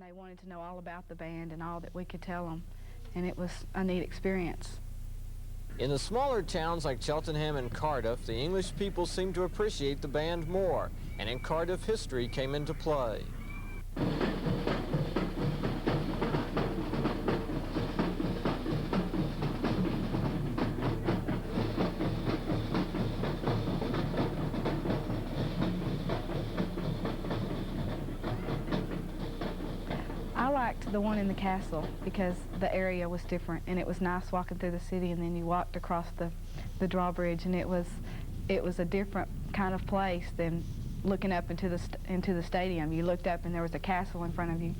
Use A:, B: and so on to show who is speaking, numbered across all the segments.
A: and they wanted to know all about the band and all that we could tell them, and it was a neat experience.
B: In the smaller towns like Cheltenham and Cardiff, the English people seemed to appreciate the band more, and in Cardiff, history came into play.
A: I liked the one in the castle because the area was different, and it was nice walking through the city, and then you walked across the drawbridge, and it was a different kind of place than looking up into the stadium. You looked up and there was a castle in front of you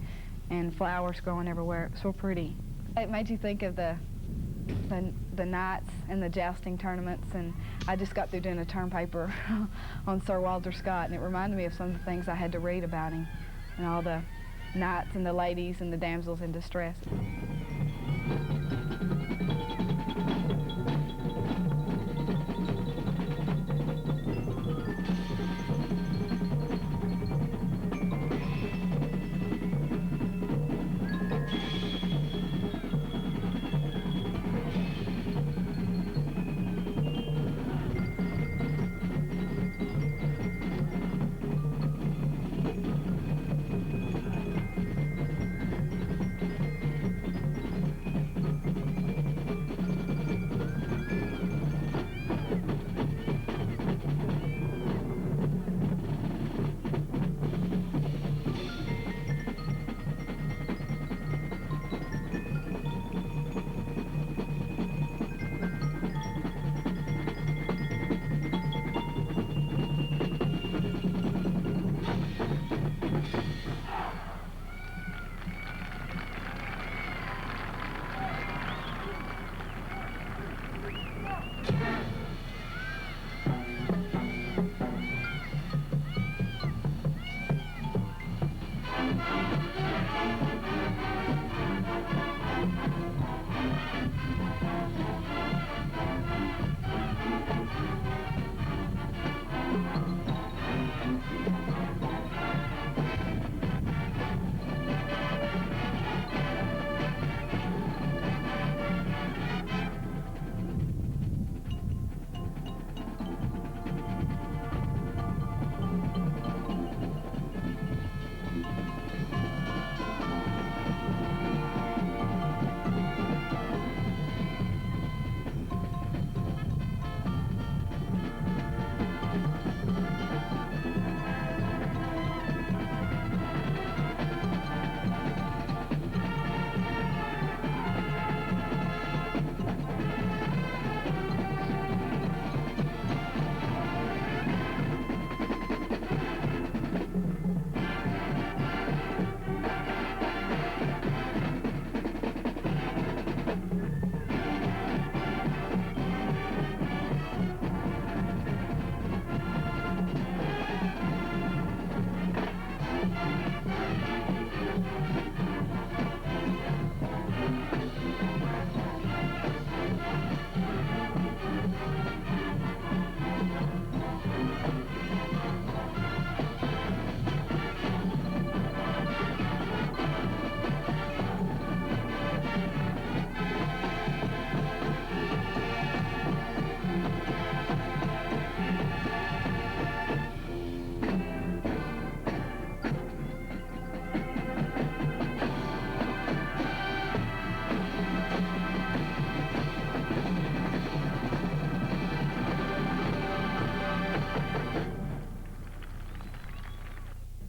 A: and flowers growing everywhere. It was so pretty. It made you think of the knights and the jousting tournaments, and I just got through doing a term paper on Sir Walter Scott, and it reminded me of some of the things I had to read about him and all the knights and the ladies and the damsels in distress.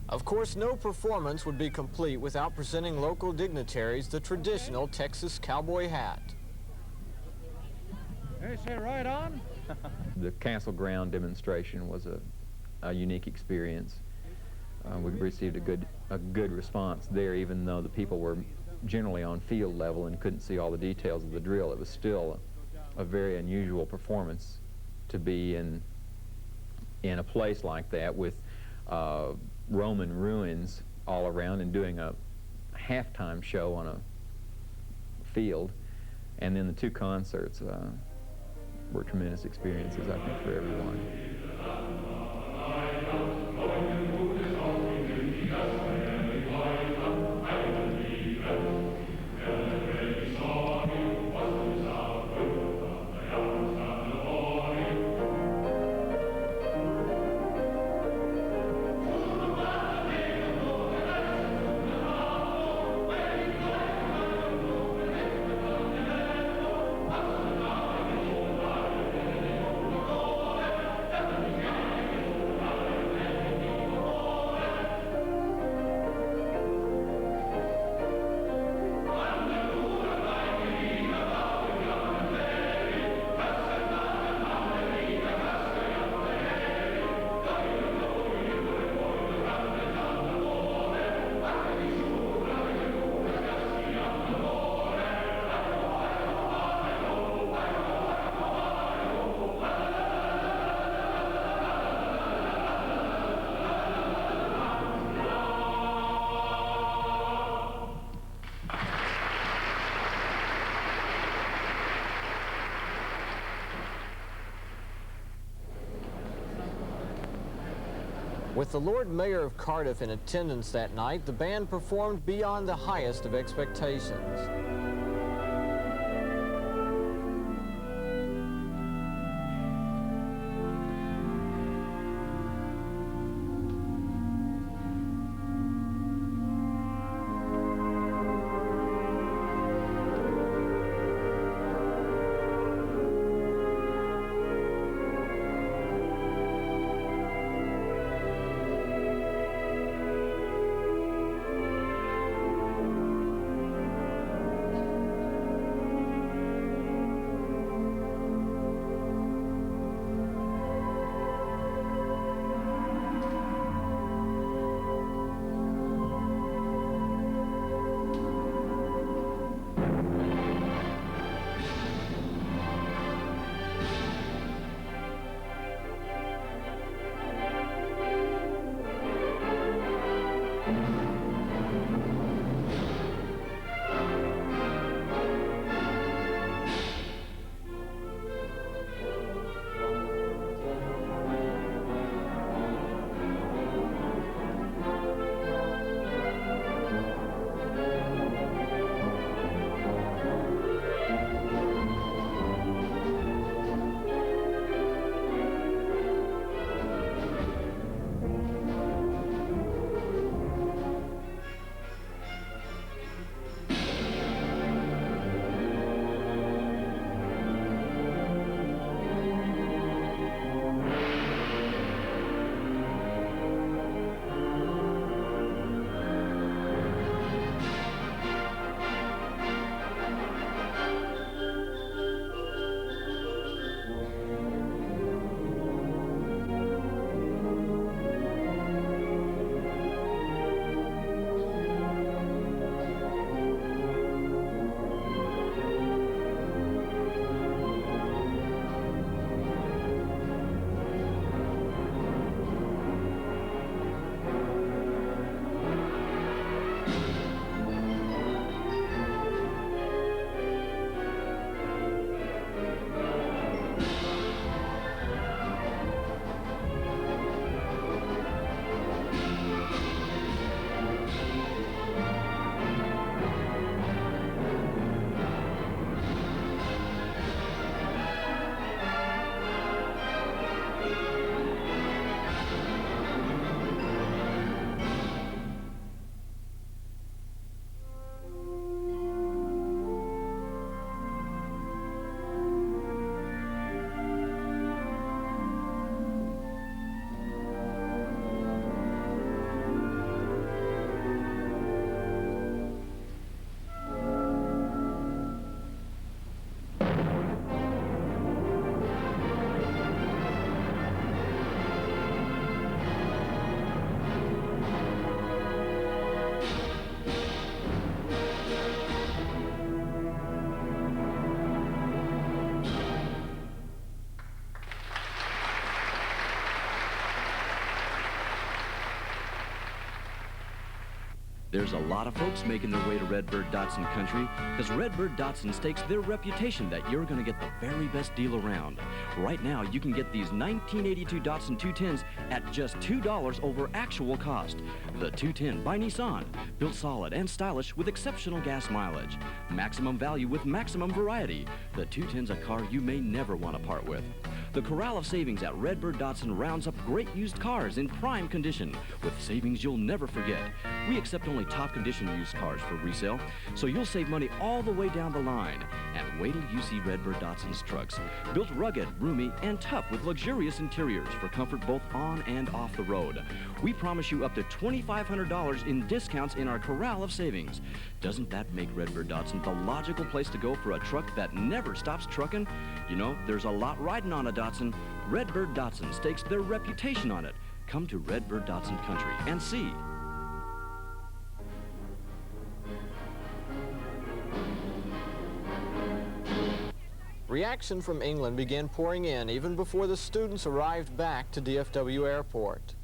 B: Of course, no performance would be complete without presenting local dignitaries the traditional Texas cowboy hat.
C: They say right on.
D: The Castle Ground demonstration was a unique experience. We received a good response there, even though the people were generally on field level and couldn't see all the details of the drill. It was still a very unusual performance to be in a place like that with Roman ruins all around and doing a halftime show on a field. And then the two concerts were tremendous experiences, I think, for everyone.
B: With the Lord Mayor of Cardiff in attendance that night, the band performed beyond the highest of expectations.
C: There's a lot of folks making their way to Redbird Datsun Country because Redbird Datsun stakes their reputation that you're going to get the very best deal around. Right now, you can get these 1982 Datsun 210s at just $2 over actual cost. The 210 by Nissan, built solid and stylish with exceptional gas mileage. Maximum value with maximum variety. The 210's a car you may never want to part with. The corral of savings at Redbird Datsun rounds up great used cars in prime condition with savings you'll never forget. We accept only top condition used cars for resale, so you'll save money all the way down the line. And wait till you see Redbird Datsun's trucks. Built rugged, roomy, and tough with luxurious interiors for comfort both on and off the road. We promise you up to $2,500 in discounts in our corral of savings. Doesn't that make Redbird Datsun the logical place to go for a truck that never stops trucking? You know, there's a lot riding on a Datsun. Redbird Datsun stakes their reputation on it. Come to Redbird Datsun Country and see.
B: Reaction from England began pouring in even before the students arrived back to DFW Airport.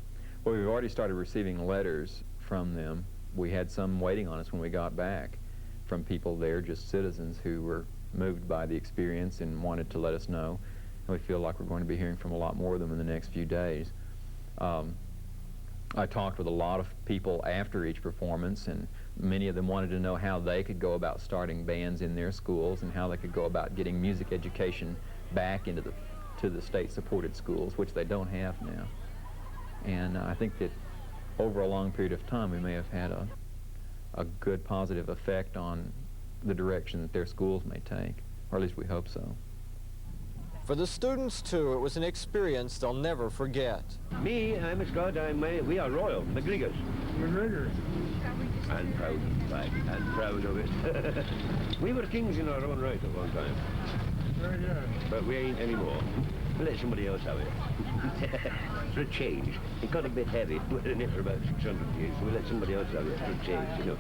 D: Well, we've already started receiving letters from them. We had some waiting on us when we got back from people there, just citizens who were moved by the experience and wanted to let us know. And we feel like we're going to be hearing from a lot more of them in the next few days. I talked with a lot of people after each performance, and many of them wanted to know how they could go about starting bands in their schools and how they could go about getting music education back into the state-supported schools, which they don't have now. And I think that over a long period of time, we may have had a good positive effect on the direction that their schools may take, or at least we hope so.
B: For the students, too, it was an experience they'll never forget.
E: Me, I'm a Scot, we are royal, McGregors. McGregors. And proud, right, and proud of it. We were kings in our own right at one time. Very good. But we ain't anymore. We'll let somebody else have it. For a change. It got a bit heavy. We're in it for about 600 years, so we'll let somebody else have it for a change, you know.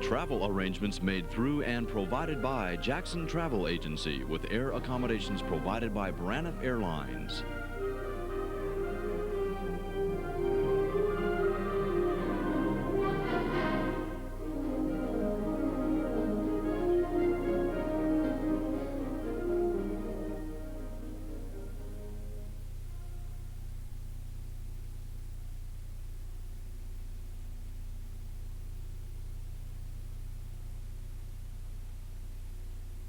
C: Travel arrangements made through and provided by Jackson Travel Agency with air accommodations provided by Braniff Airlines.